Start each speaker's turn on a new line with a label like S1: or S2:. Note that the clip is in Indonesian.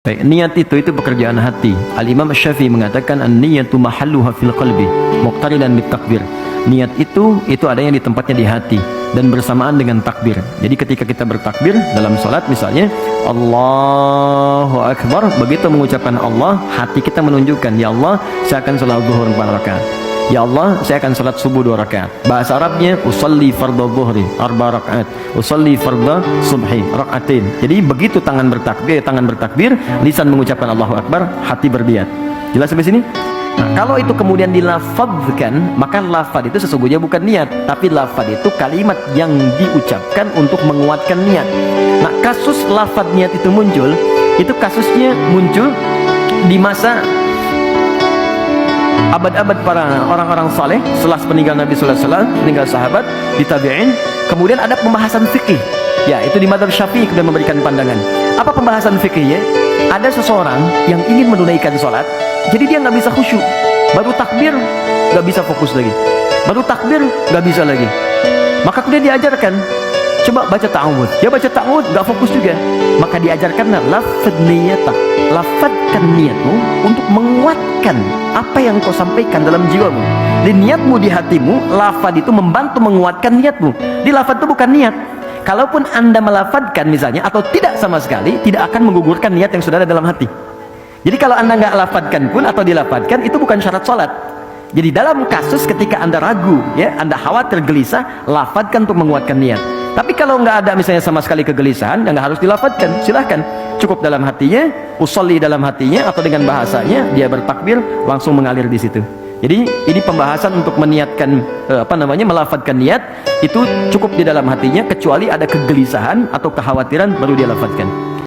S1: Baik, niat itu pekerjaan hati. Al-Imam Syafi'i mengatakan an-niyatu mahalluha fil qalbi muqtarinan bit takbir. Niat itu adanya di tempatnya di hati dan bersamaan dengan takbir. Jadi ketika kita bertakbir dalam salat misalnya Allahu Akbar, begitu mengucapkan Allah, hati kita menunjukkan, ya Allah, saya akan salat zuhur 4 rakaat. Ya Allah, saya akan salat subuh 2 rakaat. Bahasa Arabnya usolli fardhu zuhri 4 rakaat, usolli fardhu subhi rakaatin. Jadi begitu tangan bertakbir, lisan mengucapkan Allahu Akbar, hati berniat. Jelas sampai sini? Nah, kalau itu kemudian dilafadzkan, maka lafaz itu sesungguhnya bukan niat, tapi lafaz itu kalimat yang diucapkan untuk menguatkan niat. Nah, kasus lafaz niat itu muncul, itu kasusnya muncul di masa abad-abad para orang-orang saleh setelah peninggal Nabi sallallahu alaihi wasallam, peninggal sahabat, di tabi'in. Kemudian ada pembahasan fikih. Ya, itu di madzhab Syafi'i kemudian memberikan pandangan. Apa pembahasan fikihnya? Ada seseorang yang ingin menunaikan salat, jadi dia nggak bisa khusyuk. Baru takbir nggak bisa fokus lagi. Baru takbir nggak bisa lagi. Maka kemudian diajarkan, coba baca ta'awudz. Dia baca ta'awudz nggak fokus juga. Maka diajarkanlah lafadz niyatak, lafadzkan niatmu untuk menguatkan apa yang kau sampaikan dalam jiwamu. Di niatmu, di hatimu, lafadz itu membantu menguatkan niatmu. Di lafadz itu bukan niat. Kalaupun anda melafadzkan misalnya atau tidak sama sekali, tidak akan menggugurkan niat yang sudah ada dalam hati. Jadi kalau anda nggak lafadzkan pun atau dilafadzkan, itu bukan syarat sholat. Jadi dalam kasus ketika anda ragu, ya, anda khawatir gelisah, lafadzkan untuk menguatkan niat. Tapi kalau nggak ada misalnya sama sekali kegelisahan, nggak harus dilafadzkan, silahkan. Cukup dalam hatinya, usolli dalam hatinya, atau dengan bahasanya dia bertakbir langsung mengalir di situ. Jadi ini pembahasan untuk meniatkan melafadzkan niat itu cukup di dalam hatinya, kecuali ada kegelisahan atau kekhawatiran baru dia lafadzkan.